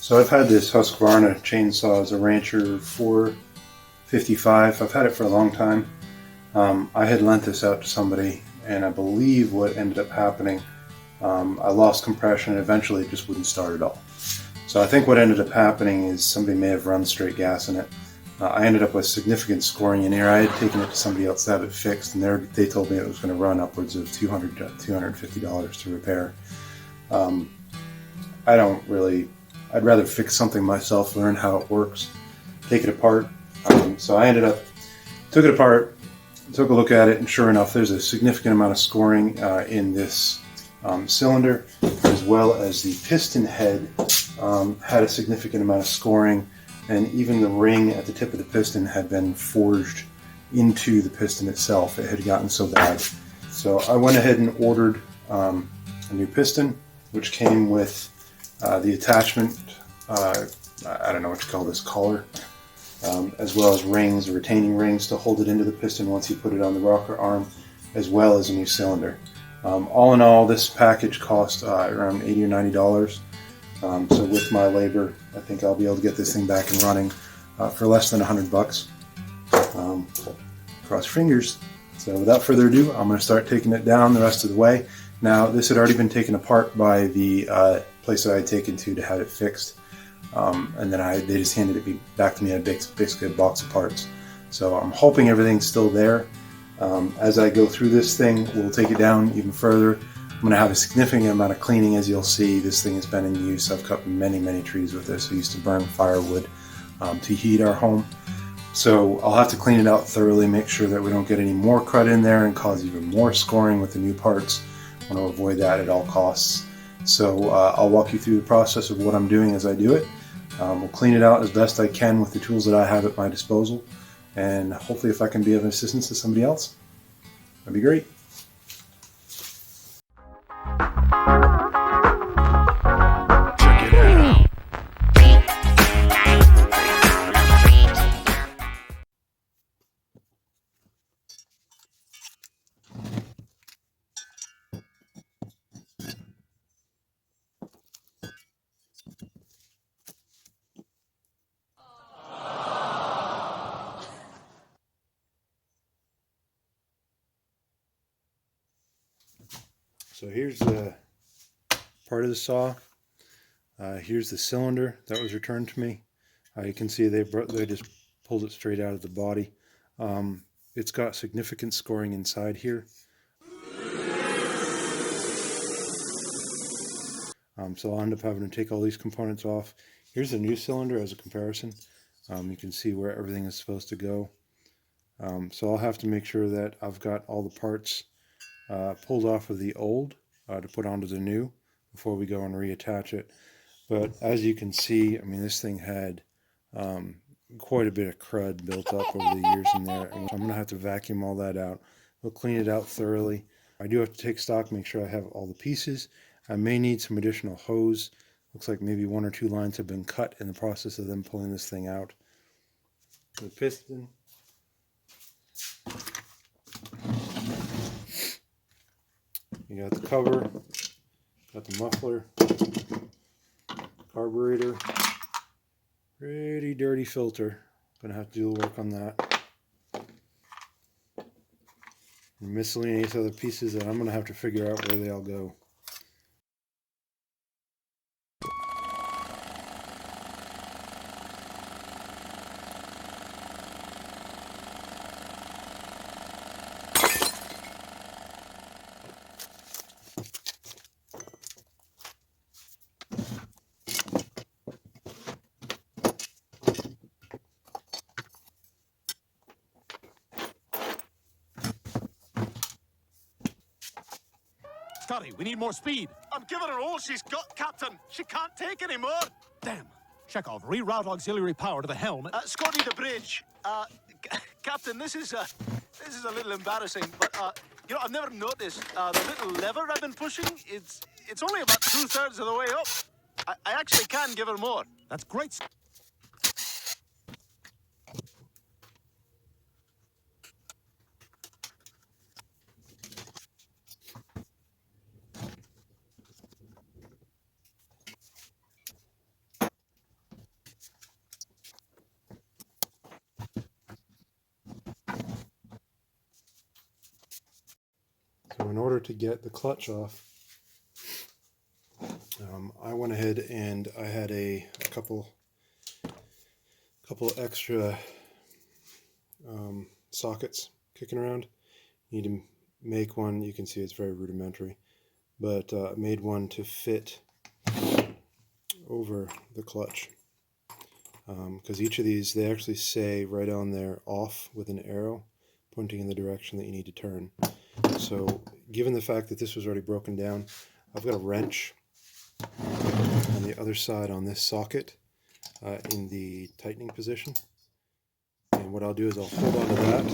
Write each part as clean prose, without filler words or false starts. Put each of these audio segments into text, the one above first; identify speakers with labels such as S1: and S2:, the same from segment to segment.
S1: So I've had this Husqvarna chainsaw as a Rancher 455. I've had it for a long time. I had lent this out to somebody, and I believe what ended up happening, I lost compression and eventually it just wouldn't start at all. So I think what ended up happening is somebody may have run straight gas in it. I ended up with significant scoring in here. I had taken it to somebody else to have it fixed, and they told me it was going to run upwards of $200 to $250 to repair. I'd rather fix something myself, learn how it works, take it apart. So I took it apart, took a look at it, and sure enough, there's a significant amount of scoring in this cylinder, as well as the piston head had a significant amount of scoring, and even the ring at the tip of the piston had been forged into the piston itself. It had gotten so bad. So I went ahead and ordered a new piston, which came with the attachment, I don't know what you call this, collar, as well as rings, retaining rings to hold it into the piston once you put it on the rocker arm, as well as a new cylinder. All in all, this package cost around $80 or $90. So with my labor, I think I'll be able to get this thing back and running for less than $100. Cross your fingers. So without further ado, I'm going to start taking it down the rest of the way. Now, this had already been taken apart by the place that I had taken to have it fixed, and then they just handed it back to me. I basically a box of parts. So I'm hoping everything's still there. As I go through this thing, we'll take it down even further. I'm going to have a significant amount of cleaning. As you'll see, this thing has been in use. I've cut many trees with this. We used to burn firewood to heat our home. So I'll have to clean it out thoroughly, make sure that we don't get any more crud in there and cause even more scoring with the new parts. I want to avoid that at all costs. So I'll walk you through the process of what I'm doing as I do it. We'll clean it out as best I can with the tools that I have at my disposal. And hopefully if I can be of assistance to somebody else, that'd be great. So here's the part of the saw. Here's the cylinder that was returned to me. You can see they just pulled it straight out of the body. It's got significant scoring inside here. So I'll end up having to take all these components off. Here's the new cylinder as a comparison. You can see where everything is supposed to go. So I'll have to make sure that I've got all the parts pulled off of the old to put onto the new before we go and reattach it. But as you can see, I mean, this thing had quite a bit of crud built up over the years in there, and I'm going to have to vacuum all that out. We'll clean it out thoroughly. I do have to take stock, make sure I have all the pieces. I may need some additional hose. Looks like maybe 1 or 2 lines have been cut in the process of them pulling this thing out. The piston. You got the cover, got the muffler, carburetor, pretty dirty filter. Gonna have to do the work on that. And miscellaneous other pieces that I'm gonna have to figure out where they all go.
S2: Scotty, we need more speed.
S3: I'm giving her all she's got, Captain. She can't take any more.
S2: Damn. Chekhov, reroute auxiliary power to the helm.
S3: Scotty, the bridge. Captain, this is a little embarrassing, but you know, I've never noticed the little lever I've been pushing. It's only about 2/3 of the way up. I actually can give her more.
S2: That's great.
S1: So in order to get the clutch off, I went ahead and I had a couple extra sockets kicking around. You need to make one. You can see it's very rudimentary, but made one to fit over the clutch, because each of these, they actually say right on there off with an arrow pointing in the direction that you need to turn. So given the fact that this was already broken down, I've got a wrench on the other side on this socket in the tightening position, and what I'll do is I'll hold on to that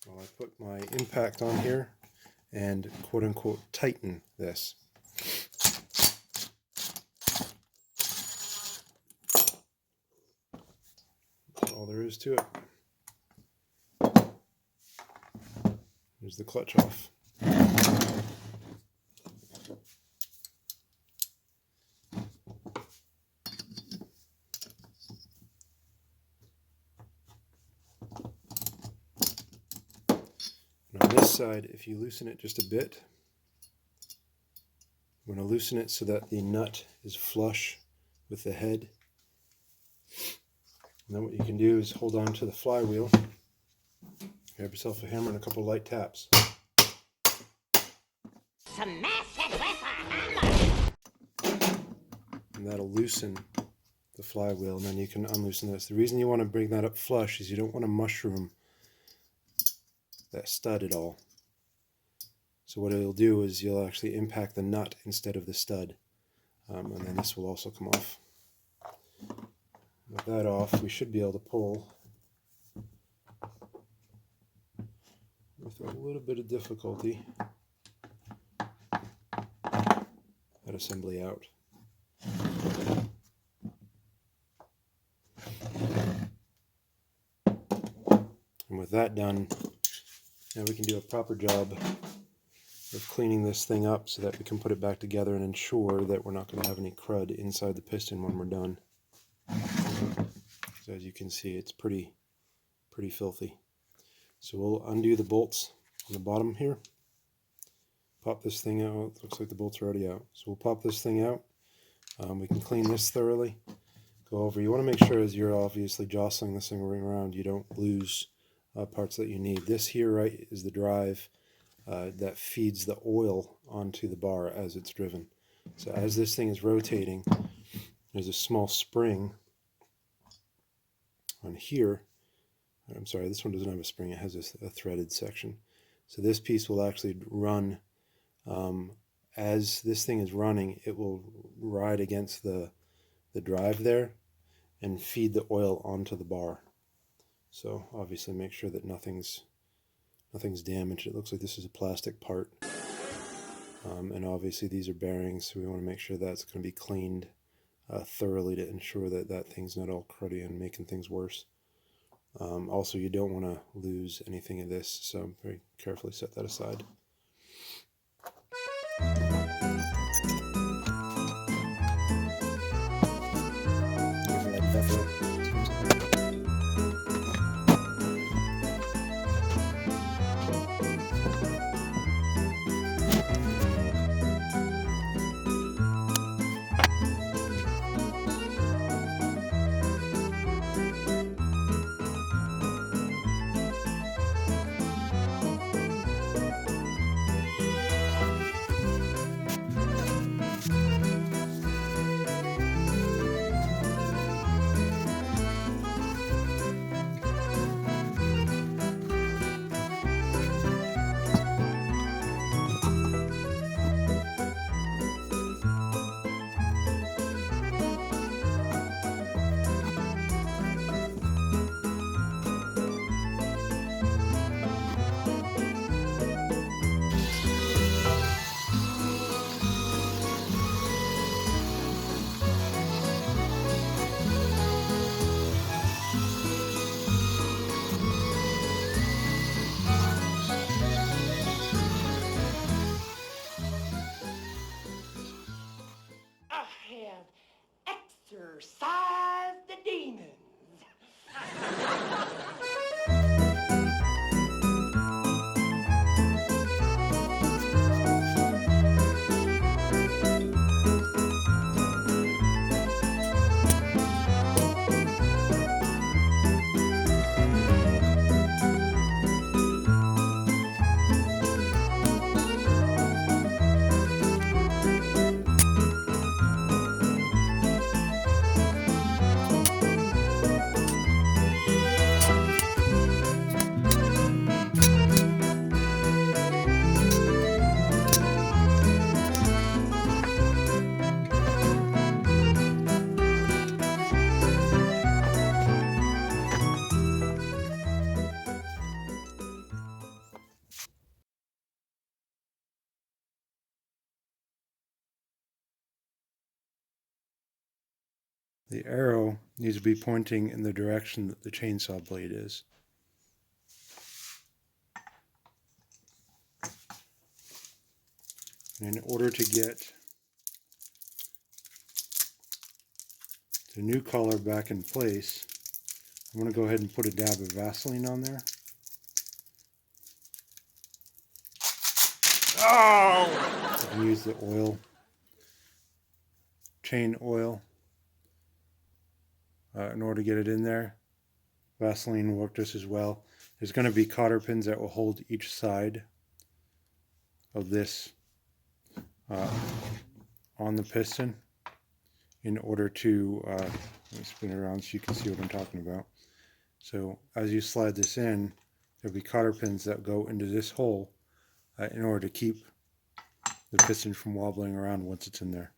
S1: while I put my impact on here and quote-unquote tighten this. That's all there is to it. There's the clutch off. And on this side, if you loosen it just a bit, I'm going to loosen it so that the nut is flush with the head. And then what you can do is hold on to the flywheel, grab yourself a hammer and a couple light taps.
S4: Smash it with a hammer!
S1: And that'll loosen the flywheel, and then you can unloosen this. The reason you want to bring that up flush is you don't want to mushroom that stud at all. So what it'll do is you'll actually impact the nut instead of the stud, and then this will also come off. With that off, we should be able to pull with a little bit of difficulty that assembly out. And with that done, now we can do a proper job of cleaning this thing up so that we can put it back together and ensure that we're not going to have any crud inside the piston when we're done. So as you can see, it's pretty filthy. So we'll undo the bolts on the bottom here. Pop this thing out. Looks like the bolts are already out. So we'll pop this thing out. We can clean this thoroughly. Go over. You want to make sure as you're obviously jostling this thing around, you don't lose parts that you need. This here, right, is the drive that feeds the oil onto the bar as it's driven. So as this thing is rotating, there's a small spring on here. I'm sorry, this one doesn't have a spring. It has a threaded section. So this piece will actually run, as this thing is running, it will ride against the drive there and feed the oil onto the bar. So obviously make sure that nothing's damaged. It looks like this is a plastic part. And obviously these are bearings, so we want to make sure that's going to be cleaned thoroughly to ensure that that thing's not all cruddy and making things worse. Also, you don't want to lose anything of this, so very carefully set that aside. The arrow needs to be pointing in the direction that the chainsaw blade is. And in order to get the new collar back in place, I'm going to go ahead and put a dab of Vaseline on there. Oh! You can use the oil, chain oil, in order to get it in there. Vaseline will work just as well. There's going to be cotter pins that will hold each side of this on the piston in order to, let me spin it around so you can see what I'm talking about. So as you slide this in, there'll be cotter pins that go into this hole in order to keep the piston from wobbling around once it's in there.